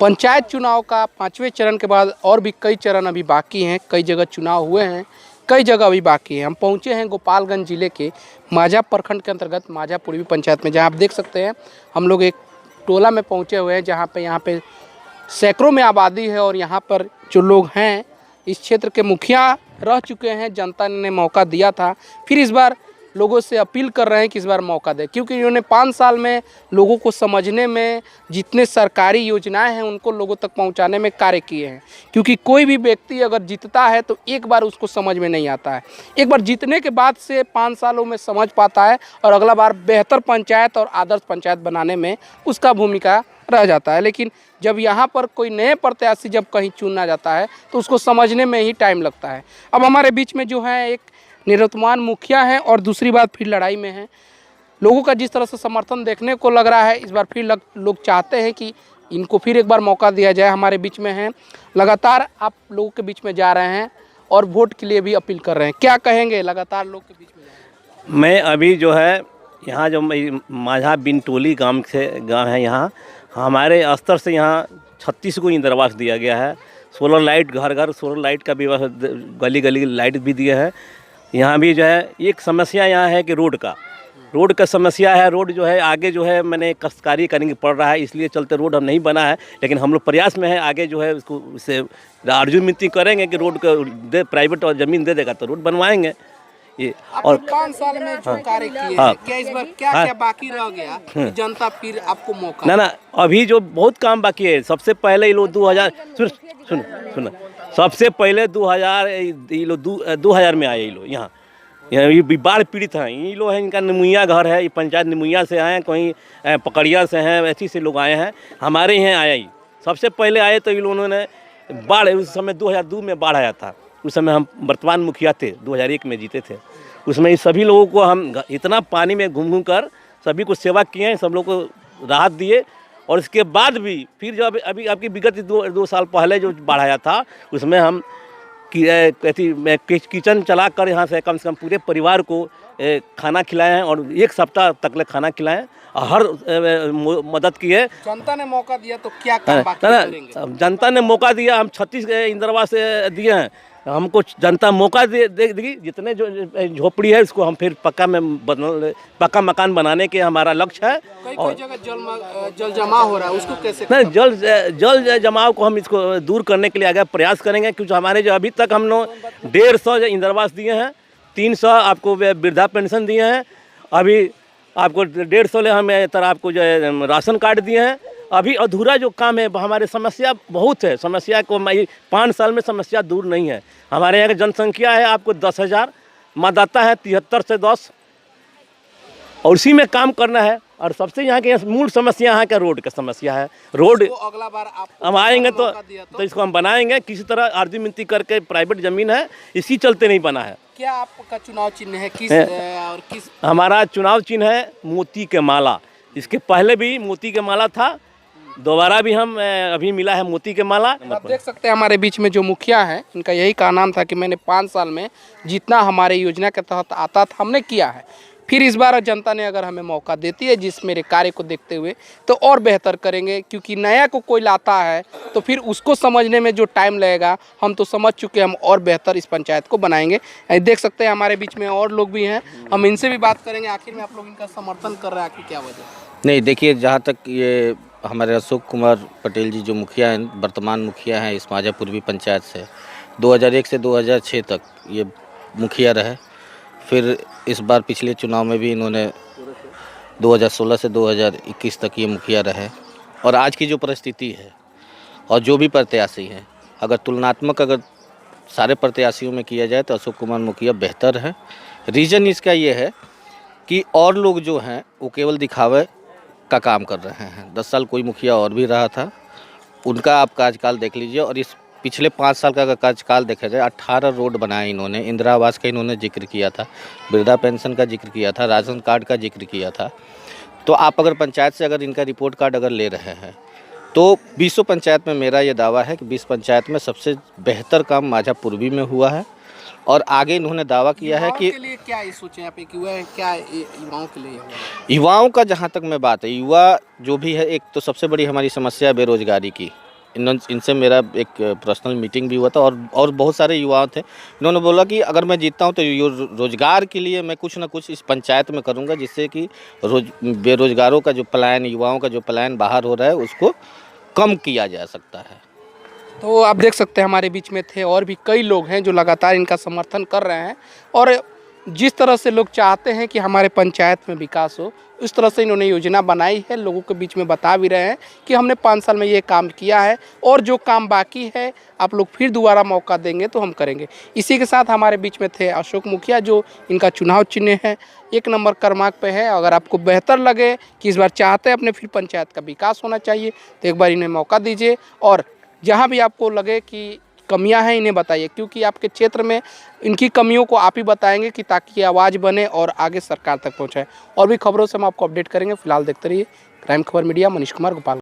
पंचायत चुनाव का 5वें चरण के बाद और भी कई चरण अभी बाकी हैं। कई जगह चुनाव हुए हैं, कई जगह अभी बाकी हैं। हम पहुंचे हैं गोपालगंज जिले के माझा प्रखंड के अंतर्गत माझा पूर्वी पंचायत में, जहां आप देख सकते हैं हम लोग एक टोला में पहुंचे हुए हैं, जहां पे यहाँ पे सैकड़ों में आबादी है। और यहाँ पर जो लोग हैं इस क्षेत्र के मुखिया रह चुके हैं, जनता ने मौका दिया था, फिर इस बार लोगों से अपील कर रहे हैं कि इस बार मौका दें, क्योंकि इन्होंने 5 साल में लोगों को समझने में, जितने सरकारी योजनाएं हैं उनको लोगों तक पहुंचाने में कार्य किए हैं। क्योंकि कोई भी व्यक्ति अगर जीतता है तो एक बार उसको समझ में नहीं आता है, एक बार जीतने के बाद से 5 सालों में समझ पाता है और अगला बार बेहतर पंचायत और आदर्श पंचायत बनाने में उसका भूमिका रह जाता है। लेकिन जब यहाँ पर कोई नए प्रत्याशी जब कहीं चुना जाता है तो उसको समझने में ही टाइम लगता है। अब हमारे बीच में जो है एक निवर्तमान मुखिया हैं और दूसरी बात फिर लड़ाई में हैं। लोगों का जिस तरह से समर्थन देखने को लग रहा है, इस बार फिर लोग चाहते हैं कि इनको फिर एक बार मौका दिया जाए। हमारे बीच में हैं, लगातार आप लोगों के बीच में जा रहे हैं और वोट के लिए भी अपील कर रहे हैं। क्या कहेंगे लगातार लोग के बीच में जा रहे हैं? मैं अभी जो है यहाँ जो माझा बिनटोली गांव है, यहाँ हमारे स्तर से यहाँ 36 को इंद्रावास दिया गया है। सोलर लाइट घर घर सोलर लाइट का भी गली गली लाइट भी दिया है। यहाँ भी जो है एक समस्या यहाँ है कि रोड का समस्या है। रोड जो है आगे जो है मैंने काश्तकारी करने पड़ रहा है, इसलिए चलते रोड हम नहीं बना है। लेकिन हम लोग प्रयास में है, आगे जो है उसको उससे अर्जुन मिनती करेंगे कि रोड का दे, प्राइवेट और ज़मीन दे देगा तो रोड बनवाएंगे। ये और 5 साल में जो कार्य किए हैं, क्या इस बार क्या बाकी रह गया कि जनता फिर आपको मौका? ना अभी जो बहुत काम बाकी है। सबसे पहले ये लोग 2000 सुन सबसे पहले 2000 में आए ये लोग यहाँ ये बाढ़ पीड़ित हैं। ये लोग हैं, इनका निमुइया घर है, ये पंचायत निमुइया से आए हैं, कहीं पकड़िया से हैं, ऐसी से लोग आए हैं। हमारे यहाँ आया ही सबसे पहले आए तो इन लोगों ने बाढ़, उस समय 2002 में बाढ़ आया था। उस समय हम वर्तमान मुखिया थे, 2001 में जीते थे। उसमें सभी लोगों को हम इतना पानी में घूम कर सभी को सेवा किए हैं, सब लोग को राहत दिए। और इसके बाद भी फिर जब अभी आपकी विगत 2 साल पहले जो बाढ़ आया था, उसमें हम किचन चला कर यहाँ से कम पूरे परिवार को खाना खिलाए हैं और 1 सप्ताह तक खाना खिलाएं, हर मदद किए। जनता ने मौका दिया तो क्या काम बाकी करेंगे? जनता ने मौका दिया, हम 36 इंद्रावास दिए हैं। हमको जनता मौका देगी। जितने जो झोपड़ी है उसको हम फिर पक्का मकान बनाने के हमारा लक्ष्य है। कई जगह जल जमा हो रहा है, उसको कैसे? नहीं, जल जमाव को हम इसको दूर करने के लिए आगे प्रयास करेंगे। क्योंकि हमारे जो अभी तक हम लोग 150 इंद्रावास दिए हैं, 300 आपको वृद्धा पेंशन दिए हैं, अभी आपको 150 हम तरह आपको जो है राशन कार्ड दिए हैं। अभी अधूरा जो काम है, हमारे समस्या बहुत है। समस्या को 5 साल में समस्या दूर नहीं है। हमारे यहाँ की जनसंख्या है आपको 10,000, मतदाता है 73 से 10, और उसी में काम करना है। और सबसे यहाँ की मूल समस्या यहाँ का रोड का समस्या है। रोड अगला बार हम आएंगे तो इसको हम बनाएंगे किसी तरह, अर्जी मिनती करके। प्राइवेट ज़मीन है, इसी चलते नहीं बना है। क्या आपका चुनाव चिन्ह है? किस हमारा चुनाव चिन्ह है मोती के माला। इसके पहले भी मोती के माला था, दोबारा भी हम अभी मिला है मोती के माला। आप देख सकते हैं हमारे बीच में जो मुखिया हैं, इनका यही का नाम था कि मैंने 5 साल में जितना हमारे योजना के तहत आता था हमने किया है। फिर इस बार जनता ने अगर हमें मौका देती है, जिस मेरे कार्य को देखते हुए, तो और बेहतर करेंगे। क्योंकि नया को कोई लाता है तो फिर उसको समझने में जो टाइम लगेगा, हम तो समझ चुके हैं, हम और बेहतर इस पंचायत को बनाएंगे। देख सकते हैं हमारे बीच में और लोग भी हैं, हम इनसे भी बात करेंगे। आखिर में आप लोग इनका समर्थन कर रहे हैं, आखिर क्या वजह? नहीं, देखिए, जहाँ तक ये हमारे अशोक कुमार पटेल जी जो मुखिया हैं, वर्तमान मुखिया हैं इस माझा पूर्वी पंचायत से, 2001 से 2006 तक ये मुखिया रहे। फिर इस बार पिछले चुनाव में भी इन्होंने 2016 से 2021 तक ये मुखिया रहे। और आज की जो परिस्थिति है और जो भी प्रत्याशी हैं, अगर तुलनात्मक सारे प्रत्याशियों में किया जाए तो अशोक कुमार मुखिया बेहतर है। रीज़न इसका ये है कि और लोग जो हैं वो केवल दिखावे का काम कर रहे हैं। 10 साल कोई मुखिया और भी रहा था, उनका आप कार्यकाल देख लीजिए। और इस पिछले 5 साल का कार्यकाल देखा जाए, 18 रोड बनाए इन्होंने, इंदिरा आवास का इन्होंने जिक्र किया था, वृद्धा पेंशन का जिक्र किया था, राशन कार्ड का जिक्र किया था। तो आप अगर पंचायत से अगर इनका रिपोर्ट कार्ड अगर ले रहे हैं तो 20 पंचायत में मेरा ये दावा है कि 20 पंचायत में सबसे बेहतर काम माझा पूर्वी में हुआ है। और आगे इन्होंने दावा किया है कि के लिए क्या सोचे आप कि वह क्या युवाओं के लिए? युवाओं का जहाँ तक मैं बात है, युवा जो भी है, एक तो सबसे बड़ी हमारी समस्या बेरोजगारी की, इनसे मेरा एक पर्सनल मीटिंग भी हुआ था और बहुत सारे युवा थे। इन्होंने बोला कि अगर मैं जीतता हूं तो रोज़गार के लिए मैं कुछ ना कुछ इस पंचायत में करूंगा, जिससे कि बेरोजगारों का जो पलायन, युवाओं का जो पलायन बाहर हो रहा है, उसको कम किया जा सकता है। तो आप देख सकते हैं हमारे बीच में थे और भी कई लोग हैं जो लगातार इनका समर्थन कर रहे हैं, और जिस तरह से लोग चाहते हैं कि हमारे पंचायत में विकास हो, उस तरह से इन्होंने योजना बनाई है। लोगों के बीच में बता भी रहे हैं कि हमने 5 साल में ये काम किया है और जो काम बाकी है आप लोग फिर दोबारा मौका देंगे तो हम करेंगे। इसी के साथ हमारे बीच में थे अशोक मुखिया, जो इनका चुनाव चिन्ह है 1 नंबर क्रमांक पे है। अगर आपको बेहतर लगे कि इस बार चाहते हैं अपने फिर पंचायत का विकास होना चाहिए, तो एक बार इन्हें मौका दीजिए, और जहाँ भी आपको लगे कि कमियां हैं इन्हें बताइए, क्योंकि आपके क्षेत्र में इनकी कमियों को आप ही बताएंगे कि ताकि ये आवाज़ बने और आगे सरकार तक पहुंचाए। और भी खबरों से हम आपको अपडेट करेंगे। फिलहाल देखते रहिए क्राइम खबर मीडिया। मनीष कुमार, गोपाल।